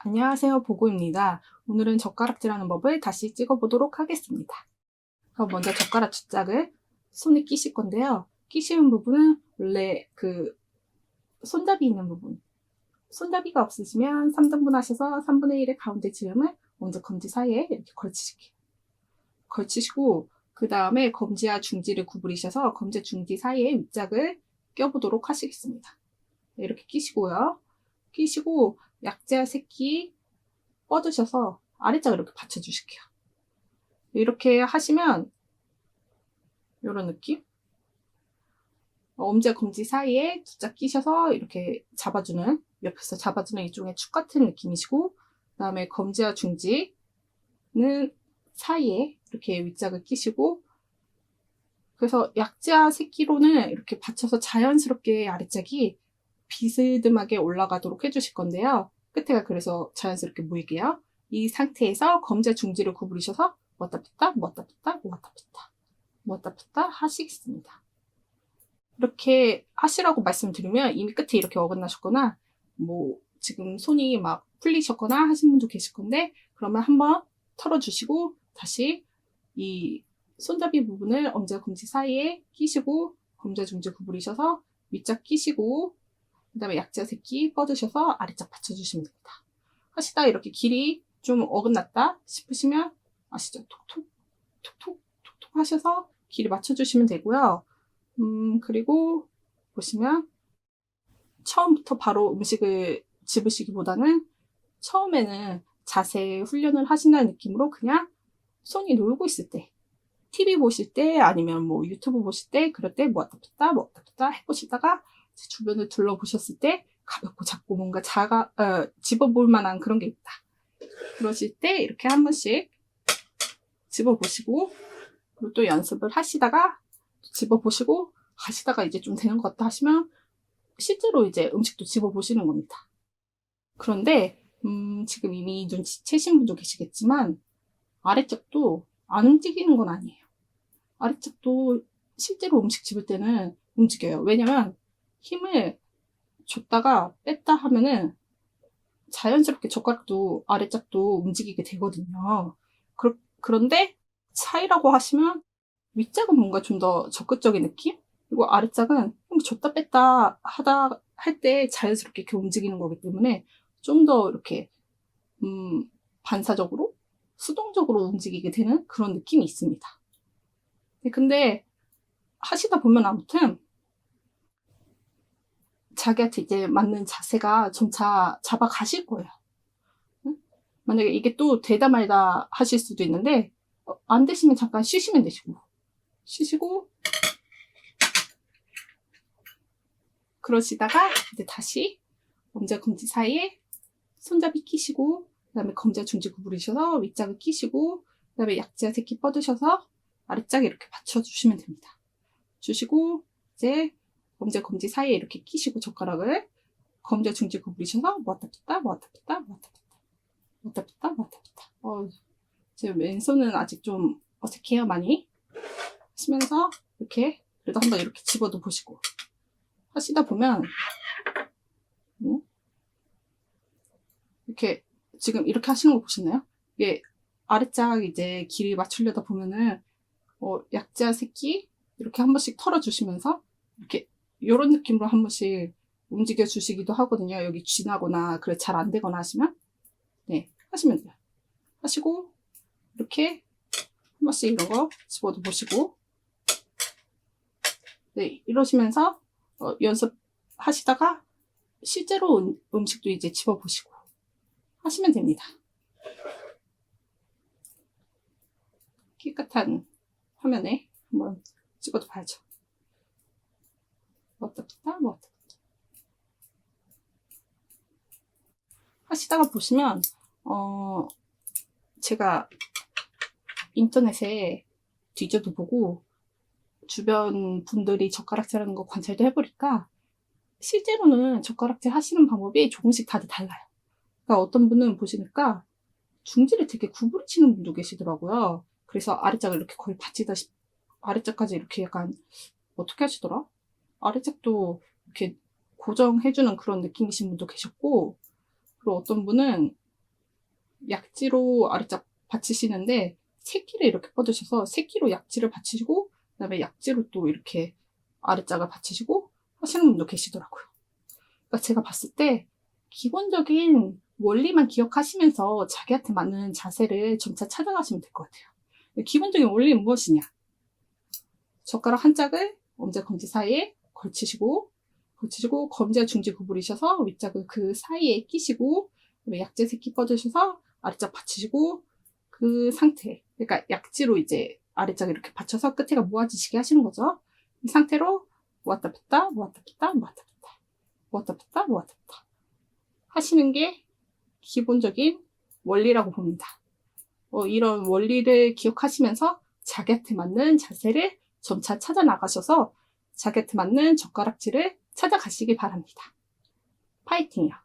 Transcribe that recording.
안녕하세요, 보고입니다. 오늘은 젓가락질하는 법을 다시 찍어보도록 하겠습니다. 그럼 먼저 젓가락 뒷짝을 손에 끼실 건데요. 끼시는 부분은 원래 그 손잡이 있는 부분, 손잡이가 없으시면 3등분 하셔서 3분의 1의 가운데 지점을 먼저 검지 사이에 이렇게 걸치실게요. 걸치시고 그 다음에 검지와 중지를 구부리셔서 검지 중지 사이에 윗짝을 껴보도록 하시겠습니다. 이렇게 끼시고요. 끼시고 약지와 새끼 뻗으셔서 아래짝을 이렇게 받쳐주실게요. 이렇게 하시면 이런 느낌? 엄지와 검지 사이에 두 짝 끼셔서 이렇게 잡아주는, 옆에서 잡아주는 일종의 축 같은 느낌이시고, 그 다음에 검지와 중지는 사이에 이렇게 윗짝을 끼시고, 그래서 약지와 새끼로는 이렇게 받쳐서 자연스럽게 아래짝이 비스듬하게 올라가도록 해주실 건데요. 끝에가 그래서 자연스럽게 모이게요. 이 상태에서 검지와 중지를 구부리셔서 모았다 폈다, 모았다 폈다, 모았다 폈다, 모았다 폈다 하시겠습니다. 이렇게 하시라고 말씀드리면 이미 끝에 이렇게 어긋나셨거나 뭐 지금 손이 막 풀리셨거나 하신 분도 계실 건데, 그러면 한번 털어주시고 다시 이 손잡이 부분을 엄지와 검지 사이에 끼시고 검지와 중지 구부리셔서 윗짝 끼시고 그 다음에 약지와 새끼 뻗으셔서 아래짝 받쳐주시면 됩니다. 하시다가 이렇게 길이 좀 어긋났다 싶으시면 아시죠? 톡톡 톡톡 톡톡 하셔서 길이 맞춰주시면 되고요. 그리고 보시면 처음부터 바로 음식을 집으시기보다는 처음에는 자세 훈련을 하신다는 느낌으로 그냥 손이 놀고 있을 때, TV 보실 때 아니면 뭐 유튜브 보실 때, 그럴 때 모았다 폈다 해보시다가 주변을 둘러보셨을 때 가볍고 작고 뭔가 집어볼 만한 그런 게 있다. 그러실 때 이렇게 한 번씩 집어보시고, 그리고 또 연습을 하시다가 집어보시고 하시다가 이제 좀 되는 것 같다 하시면 실제로 이제 음식도 집어보시는 겁니다. 그런데 지금 이미 눈치채신 분도 계시겠지만 아래쪽도 안 움직이는 건 아니에요. 아래쪽도 실제로 음식 집을 때는 움직여요. 왜냐면 힘을 줬다가 뺐다 하면은 자연스럽게 젓가락도 아래짝도 움직이게 되거든요. 그런데 차이라고 하시면 윗짝은 뭔가 좀 더 적극적인 느낌? 그리고 아래짝은 줬다 뺐다 할 때 자연스럽게 이렇게 움직이는 거기 때문에 좀 더 이렇게 반사적으로 수동적으로 움직이게 되는 그런 느낌이 있습니다. 근데 하시다 보면 아무튼 자기한테 이제 맞는 자세가 점차 잡아가실 거예요. 만약에 이게 또 되다 말다 하실 수도 있는데 안 되시면 잠깐 쉬시면 되시고, 쉬시고 그러시다가 이제 다시 엄지와 검지 사이에 손잡이 끼시고 그 다음에 검지와 중지 구부리셔서 윗짝을 끼시고 그 다음에 약지와 새끼 뻗으셔서 아래짝에 이렇게 받쳐주시면 됩니다. 주시고 이제 엄지와 검지 사이에 이렇게 끼시고 젓가락을 검지와 중지 구부리셔서 모았다 폈다 모았다 폈다 모았다 폈다 모았다 폈다 모았다 폈다. 제 왼손은 아직 좀 어색해요, 많이. 하시면서 이렇게 그래도 한번 이렇게 집어도 보시고 하시다 보면 이렇게 지금 이렇게 하시는 거 보시나요? 이게 아래짝 이제 길이 맞추려다 보면은 약지와 새끼 이렇게 한 번씩 털어주시면서 이렇게 이런 느낌으로 한 번씩 움직여 주시기도 하거든요. 여기 쥐나거나 그래 잘 안 되거나 하시면 네 하시면 돼요. 하시고 이렇게 한 번씩 이런 거 집어도 보시고 네 이러시면서 연습하시다가 실제로 음식도 이제 집어 보시고 하시면 됩니다. 깨끗한 화면에 한번 찍어도 봐야죠. 모았다 폈다 모았다 폈다 하시다가 보시면 제가 인터넷에 뒤져도 보고 주변 분들이 젓가락질 하는 거 관찰도 해보니까 실제로는 젓가락질 하시는 방법이 조금씩 다들 달라요. 그러니까 어떤 분은 보시니까 중지를 되게 구부리시는 분도 계시더라고요. 그래서 아래짝을 이렇게 거의 받치다시피 아래짝까지 이렇게 약간 어떻게 하시더라? 아래짝도 이렇게 고정해주는 그런 느낌이신 분도 계셨고, 그리고 어떤 분은 약지로 아래짝 받치시는데 새끼를 이렇게 뻗으셔서 새끼로 약지를 받치시고 그다음에 약지로 또 이렇게 아래짝을 받치시고 하시는 분도 계시더라고요. 그러니까 제가 봤을 때 기본적인 원리만 기억하시면서 자기한테 맞는 자세를 점차 찾아가시면 될 것 같아요. 기본적인 원리는 무엇이냐? 젓가락 한 짝을 엄지, 검지 사이에 걸치시고 검지와 중지 구부리셔서 윗짝을 그 사이에 끼시고 약지 새끼 뻗으셔서 아래짝 받치시고 그 상태, 그러니까 약지로 이제 아래짝 이렇게 받쳐서 끝에가 모아지시게 하시는 거죠. 이 상태로 모았다 폈다, 모았다 폈다, 모았다 폈다, 모았다 폈다, 모았다 폈다 하시는 게 기본적인 원리라고 봅니다. 이런 원리를 기억하시면서 자기한테 맞는 자세를 점차 찾아 나가셔서 자기한테 맞는 젓가락질을 찾아가시기 바랍니다. 파이팅이요.